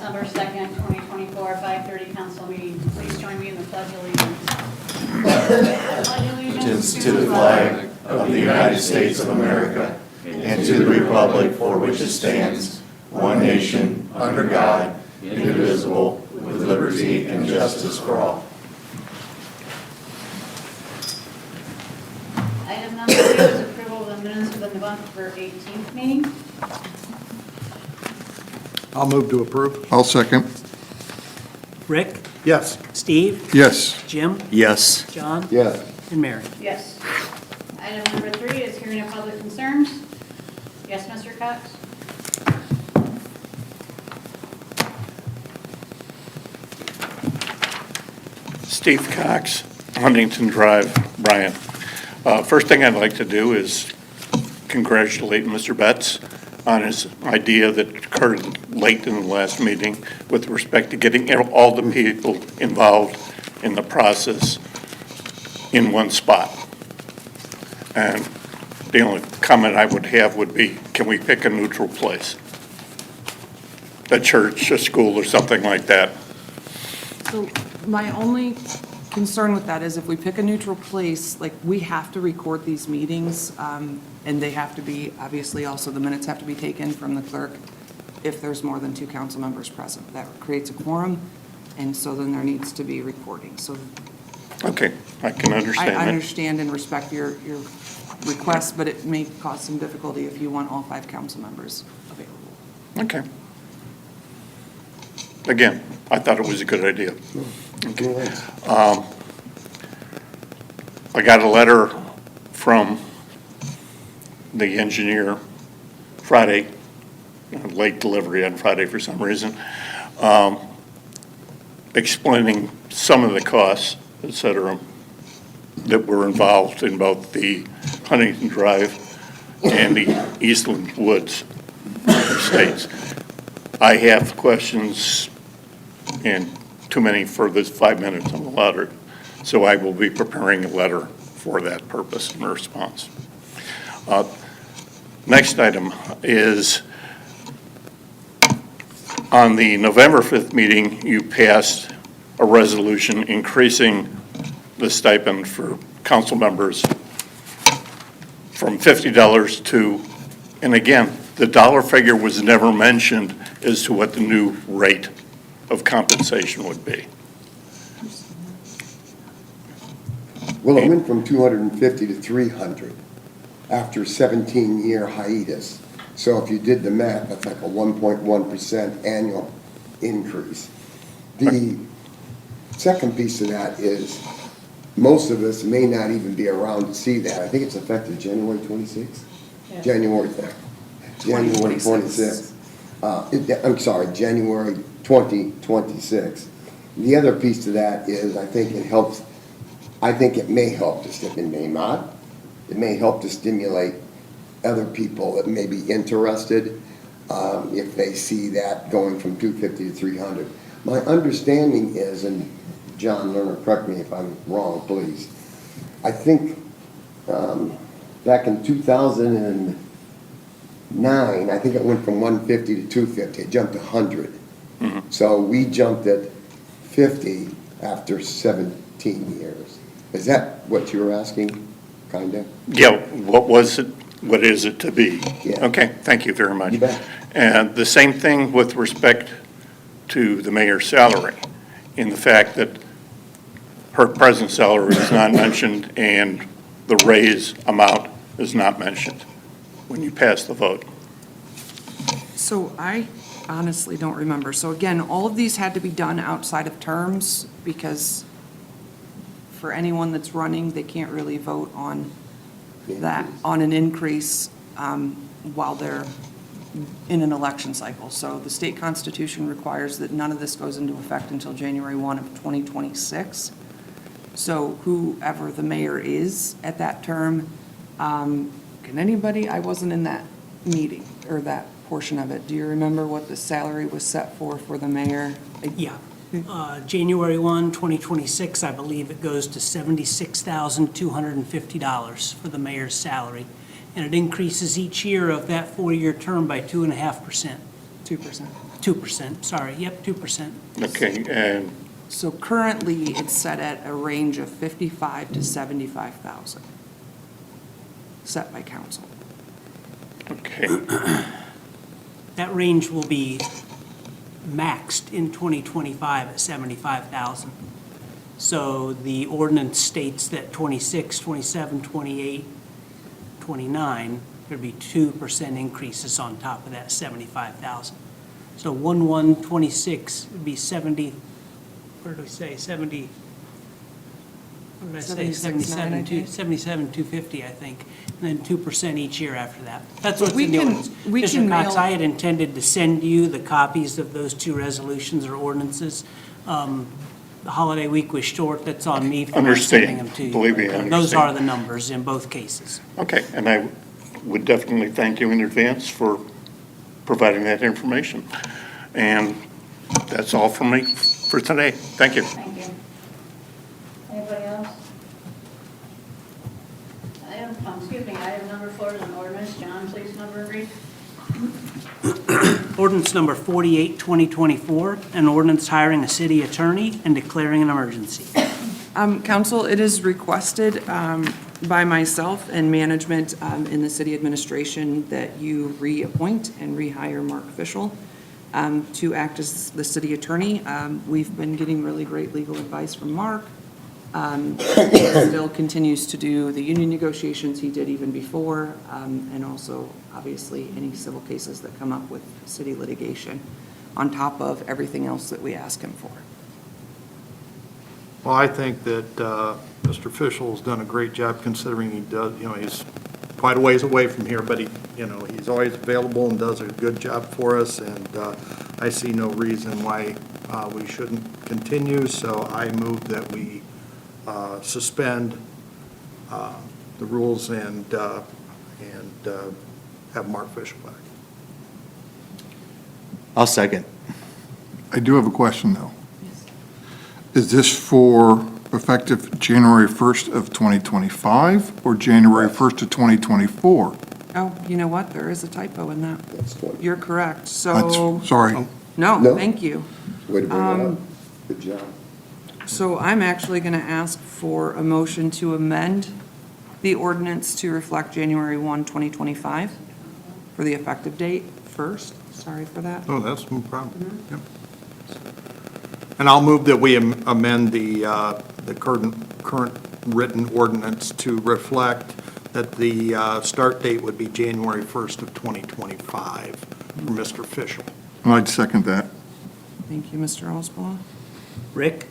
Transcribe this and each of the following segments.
December 2nd, 2024, 5:30 council meeting. Please join me in the pledge of allegiance. Pledge allegiance To the flag of the United States of America and to the republic for which it stands, one nation, under God, indivisible, with liberty and justice for all. Item number 2 is approval of the minutes for the November 18th meeting. I'll move to approve. I'll second. Rick, Yes. Steve, Yes. Jim, Yes. John, Yes. and Mary. Yes. Item number 3 is hearing of public concerns. Yes, Mr. Cox? Steve Cox, Huntington Drive, Bryan. First thing I'd like to do is congratulate Mr. Betts on his idea that occurred late in the last meeting with respect to getting all the people involved in the process in one spot. And the only comment I would have would be, can we pick a neutral place? A church, a school, or something like that. So my only concern with that is if we pick a neutral place, like, we have to record these meetings, and they have to be, obviously, also the minutes have to be taken from the clerk if there's more than 2 council members present. That creates a quorum, and so then there needs to be recording. So Okay, I can understand I that. understand and respect your request, but it may cause some difficulty if you want all 5 council members available. Okay. Again, I thought it was a good idea. Okay. I got a letter from the engineer Friday, late delivery on Friday for some reason, explaining some of the costs, et cetera, that were involved in both the Huntington Drive and the Eastland Woods estates. I have questions, and too many for this 5 minutes on the letter, so I will be preparing a letter for that purpose in response. Next item is, on the November 5th meeting, you passed a resolution increasing the stipend for council members from $50 to, and again, the dollar figure was never mentioned as to what the new rate of compensation would be. Well, it went from 250 to 300 after a 17-year hiatus. So if you did the math, that's like a 1.1% annual increase. The second piece of that is most of us may not even be around to see that. I think it's effective January 26th? Yes. January 26th. I'm sorry, January 2026. The other piece to that is I think it may help to stick in Maymont. It may help to stimulate other people that may be interested if they see that going from 250 to 300. My understanding is, and John Lerner, correct me if I'm wrong, please, I think back in 2009, I think it went from 150 to 250. It jumped to 100. Mm-hmm. So we jumped at 50 after 17 years. Is that what you were asking, kind of? Yeah, what was it, what is it to be? Yeah. Okay, thank you very much. You bet. And the same thing with respect to the mayor's salary, in the fact that her present salary is not mentioned and the raise amount is not mentioned when you pass the vote. So I honestly don't remember. So again, all of these had to be done outside of terms because for anyone that's running, they can't really vote on that, on an increase while they're in an election cycle. So the state constitution requires that none of this goes into effect until January 1 of 2026. So whoever the mayor is at that term, can anybody, I wasn't in that meeting or that portion of it. Do you remember what the salary was set for the mayor? Yeah. January 1, 2026, I believe it goes to $76,250 for the mayor's salary. And it increases each year of that 4-year term by 2.5%. 2%. 2%, sorry, yep, 2%. Okay, and, So currently, it's set at a range of 55 to 75,000, set by council. okay, That range will be maxed in 2025 at 75,000. So the ordinance states that 26, 27, 28, 29, there'd be 2% increases on top of that 75,000. So 1/1/26 would be 70, where do we say, 70, what did I say? 76.9, I think. 77,250, I think, and then 2% each year after that. That's what's We in the can- ordinance. we Mr. can Cox, mail- I had intended to send you the copies of those two resolutions or ordinances. The holiday week was short, that's on me for not sending them to you. Believe me, I Those understand. are the numbers in both cases. okay, and I would definitely thank you in advance for providing that information. And that's all from me for today. Thank you. Thank you. Anybody else? Item number 4 is an ordinance. John, please number and read. Ordinance number 48, 2024, an ordinance hiring a city attorney and declaring an emergency. Council, it is requested by myself and management in the city administration that you reappoint and rehire Mark Fischel to act as the city attorney. We've been getting really great legal advice from Mark. He still continues to do the union negotiations he did even before, and also, obviously, any civil cases that come up with city litigation, on top of everything else that we ask him for. Well, I think that Mr. Fischel's done a great job considering he does, he's quite a ways away from here, but he's always available and does a good job for us, and I see no reason why we shouldn't continue, so I move that we suspend the rules and have Mark Fischel back. I'll second. I do have a question, though. Is this for effective January 1st of 2025 or January 1st of 2024? Oh, you know what? There is a typo in that. That's 20. You're correct. So, That's, sorry. no, No. thank you. Way to bring it up. Good job. So I'm actually going to ask for a motion to amend the ordinance to reflect January 1, 2025 for the effective date first. Sorry for that. Oh, that's no problem. Yep. And I'll move that we amend the current written ordinance to reflect that the start date would be January 1st of 2025 for Mr. Fischel. I'd second that. Thank you, Mr. Osbaugh. Rick,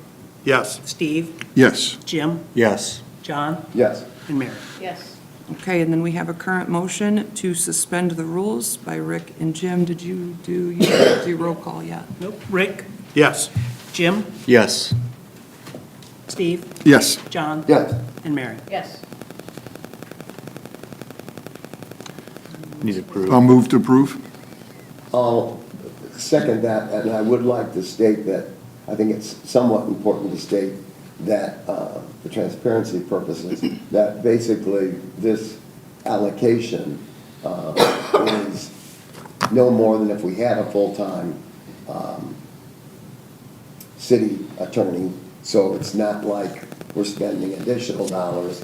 Yes. Steve, Yes. Jim, Yes. John, Yes. and Mary. Yes. Okay, and then we have a current motion to suspend the rules by Rick and Jim. Did you do roll call yet? Nope. Rick, Yes. Jim, Yes. Steve, Yes. John, Yes. and Mary. Yes. Need approved. I'll move to approve. I'll second that, and I would like to state that I think it's somewhat important to state that, for transparency purposes, that basically this allocation is no more than if we had a full-time city attorney. So it's not like we're spending additional dollars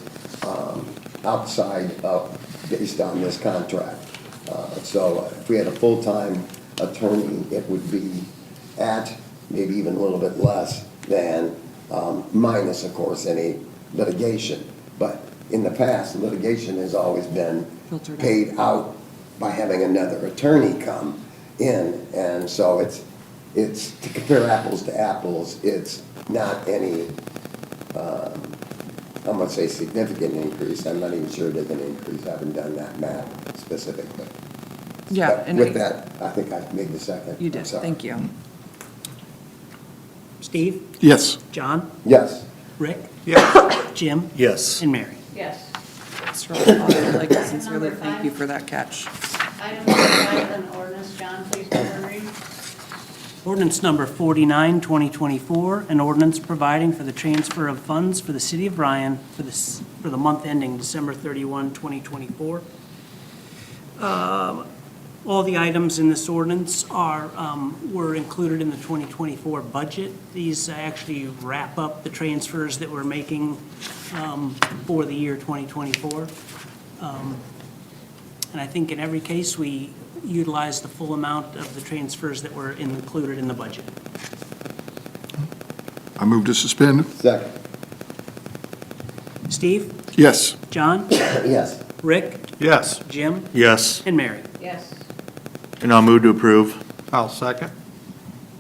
outside of, based on this contract. So if we had a full-time attorney, it would be at maybe even a little bit less than, minus, of course, any litigation. But in the past, litigation has always been Filtered out. paid out by having another attorney come in. And so it's to compare apples to apples, it's not any, I'm gonna say significant increase. I'm not even sure they can increase. I haven't done that math specifically. Yeah, But and with that, I think I made the second. You I'm did, sorry. thank you. Steve, Yes. John, Yes. Rick, Yes. Jim, Yes. and Mary. Yes. Mr. Osbaugh, I'd like to sincerely thank you for that catch. Item number 5 is an ordinance. John, please number and read. Ordinance number 49, 2024, an ordinance providing for the transfer of funds for the city of Bryan for the month ending December 31, 2024. All the items in this ordinance were included in the 2024 budget. These actually wrap up the transfers that we're making for the year 2024. And I think in every case, we utilized the full amount of the transfers that were included in the budget. I move to suspend. Second. Steve? Yes. John? Yes. Rick? Yes. Jim? Yes. And Mary? Yes. And I'll move to approve. I'll second.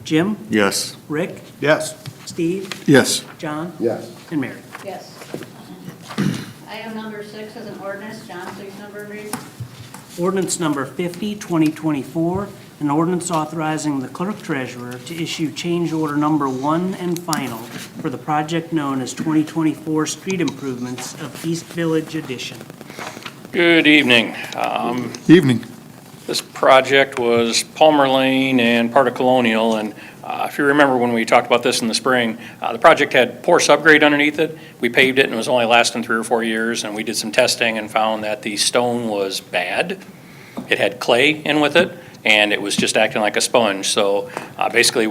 Jim? Yes. Rick? Yes. Steve? Yes. John? Yes. And Mary? Yes. Item number 6 is an ordinance. John, please number and read. Ordinance number 50, 2024, an ordinance authorizing the Clerk-Treasurer to issue change order number 1 and final for the project known as 2024 Street Improvements of East Village Addition. Good evening. Evening. This project was Palmer Lane and part of Colonial, and if you remember when we talked about this in the spring, the project had poor subgrade underneath it. We paved it and it was only lasting 3 or 4 years, and we did some testing and found that the stone was bad. It had clay in with it, and it was just acting like a sponge. So basically,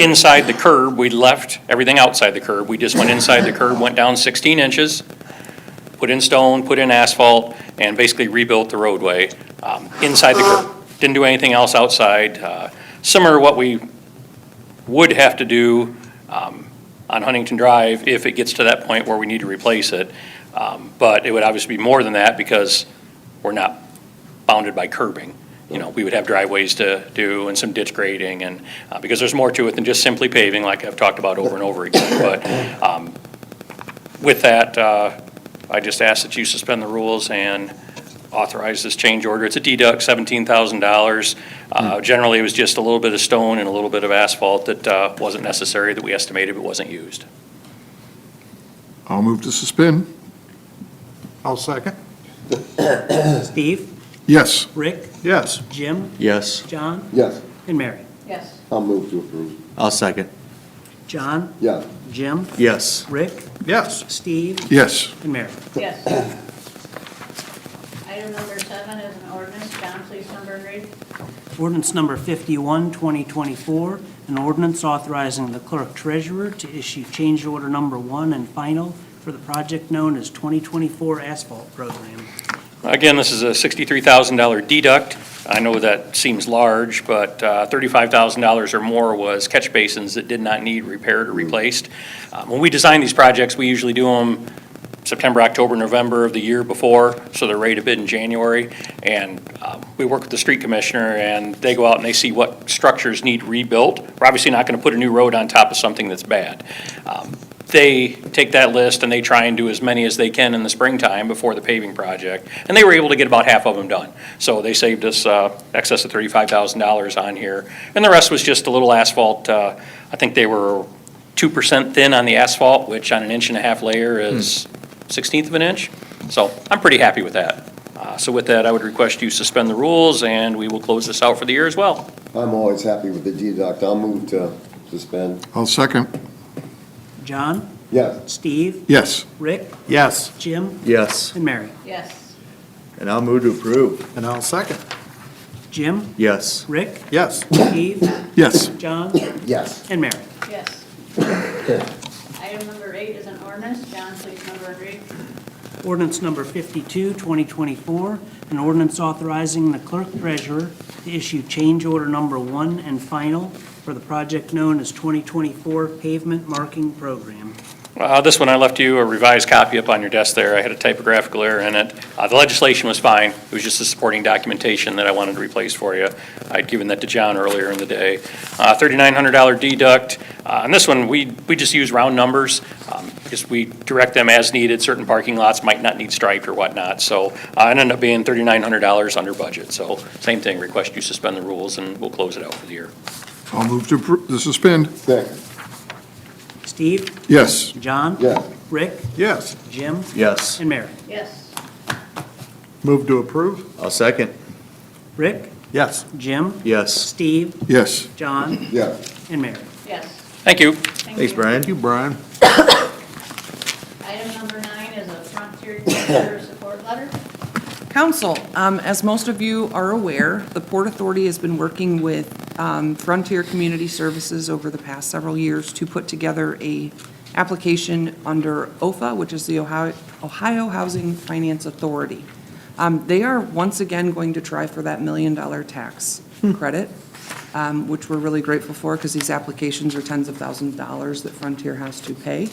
inside the curb, we left everything outside the curb. We just went inside the curb, went down 16 inches, put in stone, put in asphalt, and basically rebuilt the roadway inside the curb. Didn't do anything else outside. Similar to what we would have to do on Huntington Drive if it gets to that point where we need to replace it. But it would obviously be more than that because we're not bounded by curbing. You know, we would have driveways to do and some ditch grading, and because there's more to it than just simply paving like I've talked about over and over again. But with that, I just ask that you suspend the rules and authorize this change order. It's a deduct, $17,000. Generally, it was just a little bit of stone and a little bit of asphalt that wasn't necessary, that we estimated but wasn't used. I'll move to suspend. I'll second. Steve? Yes. Rick? Yes. Jim? Yes. John? Yes. And Mary? Yes. I'll move to approve. I'll second. John? Yes. Jim? Yes. Rick? Yes. Steve? Yes. And Mary? Yes. Item number 7 is an ordinance. John, please number and read. Ordinance number 51, 2024, an ordinance authorizing the Clerk-Treasurer to issue change order number 1 and final for the project known as 2024 Asphalt Program. Again, this is a $63,000 deduct. I know that seems large, but $35,000 or more was catch basins that did not need repaired or replaced. When we design these projects, we usually do them September, October, November of the year before, so they're ready to bid in January. And we work with the street commissioner, and they go out and they see what structures need rebuilt. We're obviously not going to put a new road on top of something that's bad. They take that list and they try and do as many as they can in the springtime before the paving project. And they were able to get about half of them done. So they saved us excess of $35,000 on here. And the rest was just a little asphalt. I think they were 2% thin on the asphalt, which on an 1.5-inch layer is 1/16 of an inch. So I'm pretty happy with that. So with that, I would request you suspend the rules and we will close this out for the year as well. I'm always happy with the deduct. I'll move to suspend. I'll second. John? Yes. Steve? Yes. Rick? Yes. Jim? Yes. And Mary? Yes. And I'll move to approve. And I'll second. Jim? Yes. Rick? Yes. Steve? Yes. John? Yes. And Mary? Yes. Item number 8 is an ordinance. John, please number and read. Ordinance number 52, 2024, an ordinance authorizing the Clerk-Treasurer to issue change order number 1 and final for the project known as 2024 Pavement Marking Program. This one, I left you a revised copy up on your desk there. I had a typographical error in it. The legislation was fine. It was just the supporting documentation that I wanted to replace for you. I'd given that to John earlier in the day. $3,900 deduct. On this one, we just use round numbers because we direct them as needed. Certain parking lots might not need striped or whatnot. So it ended up being $3,900 under budget. So same thing, request you suspend the rules and we'll close it out for the year. I'll move to suspend. Second. Steve? Yes. John? Yes. Rick? Yes. Jim? Yes. And Mary? Yes. Move to approve. I'll second. Rick? Yes. Jim? Yes. Steve? Yes. John? Yes. And Mary? Yes. Thank you. Thanks, Brian. Thank you, Brian. Item number 9 is a Frontier Treasurer support letter. Council, as most of you are aware, the Port Authority has been working with Frontier Community Services over the past several years to put together a application under OFA, which is the Ohio Housing Finance Authority. They are once again going to try for that $1 million tax credit, which we're really grateful for because these applications are tens of thousands of dollars that Frontier has to pay.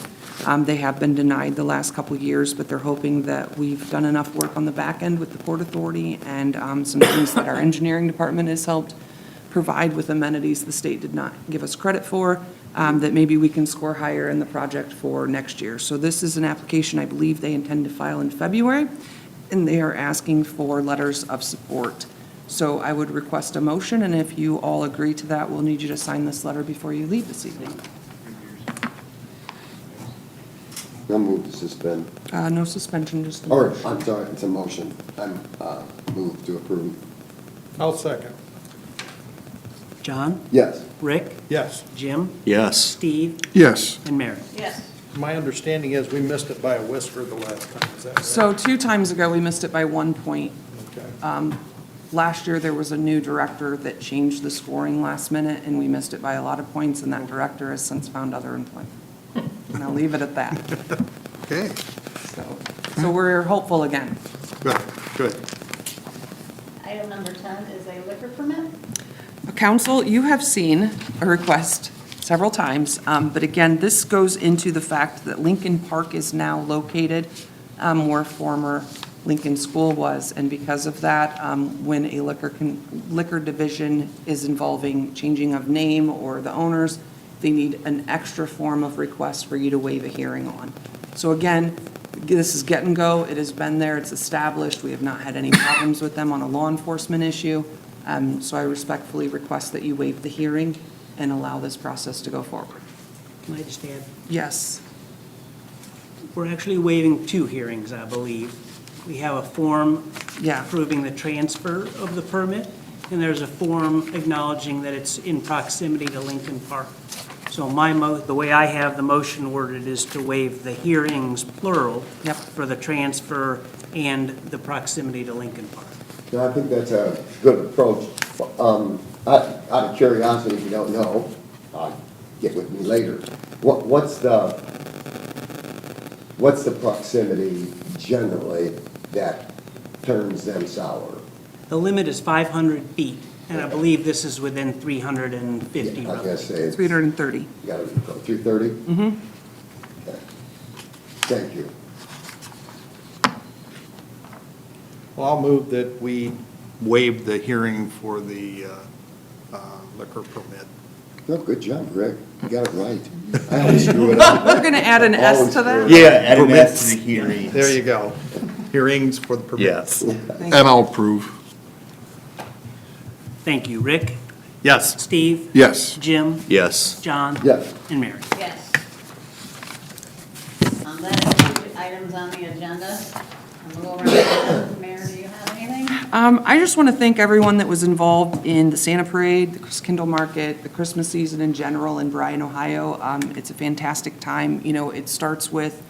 They have been denied the last couple of years, but they're hoping that we've done enough work on the back end with the Port Authority and some things that our engineering department has helped provide with amenities the state did not give us credit for, that maybe we can score higher in the project for next year. So this is an application I believe they intend to file in February, and they are asking for letters of support. So I would request a motion, and if you all agree to that, we'll need you to sign this letter before you leave this evening. I'll move to suspend. No suspension, just. Or, I'm sorry, it's a motion. I'm, move to approve. I'll second. John, Yes. Rick, Yes. Jim, Yes. Steve, Yes. and Mary. Yes. My understanding is we missed it by a whisker the last time, is that right? So 2 times ago, we missed it by 1 point. Okay. Last year, there was a new director that changed the scoring last minute, and we missed it by a lot of points, and that director has since found other employment. And I'll leave it at that. Okay, So we're hopeful again. Good, good. Item number 10 is a liquor permit. Council, you have seen a request several times, but again, this goes into the fact that Lincoln Park is now located where former Lincoln School was, and because of that, when a liquor division is involving changing of name or the owners, they need an extra form of request for you to waive a hearing on. So again, this is get and go. It has been there. It's established. We have not had any problems with them on a law enforcement issue. So I respectfully request that you waive the hearing and allow this process to go forward. Can I just add? Yes. We're actually waiving 2 hearings, I believe. We have a form Yeah. approving the transfer of the permit, and there's a form acknowledging that it's in proximity to Lincoln Park. So the way I have the motion worded is to waive the hearings, plural, Yep. for the transfer and the proximity to Lincoln Park. No, I think that's a good approach. Out of curiosity, if you don't know, get with me later. What's the proximity generally that turns them sour? The limit is 500 feet, and I believe this is within 350 I was roughly. gonna say, it's 330. you gotta go 330? Mm-hmm. Thank you. Well, I'll move that we waive the hearing for the liquor permit. No, good job, Rick. You got it right. I always screw it up. We're going to add an S to that? Yeah, add an S to the hearings. There you go. Hearings for the permit. Yes. and I'll approve. Thank you. Rick, Yes. Steve, Yes. Jim, Yes. John, Yes. and Mary. Yes. That is the items on the agenda. We'll go around. Mayor, do you have anything? I just want to thank everyone that was involved in the Santa Parade, the Christkindl Market, the Christmas season in general in Bryan, Ohio. It's a fantastic time. You know, it starts with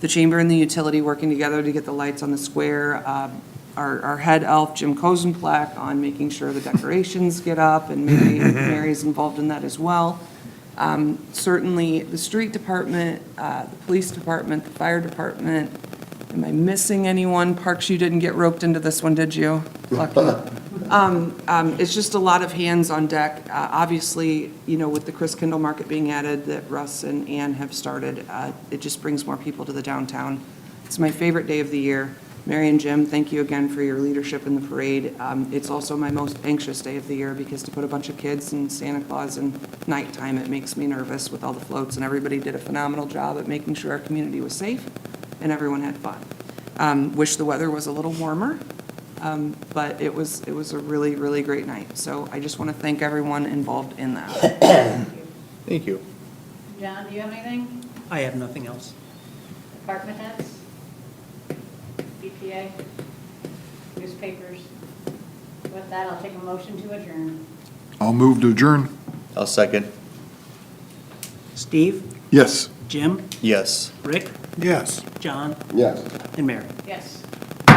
the chamber and the utility working together to get the lights on the square. Our head elf, Jim Kozenplak, on making sure the decorations get up, and Mary's involved in that as well. Certainly, the street department, the police department, the fire department. Am I missing anyone? Parks, you didn't get roped into this one, did you? Lucky. It's just a lot of hands on deck. Obviously, you know, with the Christkindl Market being added that Russ and Ann have started, it just brings more people to the downtown. It's my favorite day of the year. Mary and Jim, thank you again for your leadership in the parade. It's also my most anxious day of the year because to put a bunch of kids and Santa Claus in nighttime, it makes me nervous with all the floats, and everybody did a phenomenal job at making sure our community was safe and everyone had fun. Wish the weather was a little warmer, but it was a really, really great night. So I just want to thank everyone involved in that. Thank you. John, do you have anything? I have nothing else. Department heads? BPA? Newspapers? With that, I'll take a motion to adjourn. I'll move to adjourn. I'll second. Steve, Yes. Jim, Yes. Rick, Yes. John, Yes. and Mary. Yes.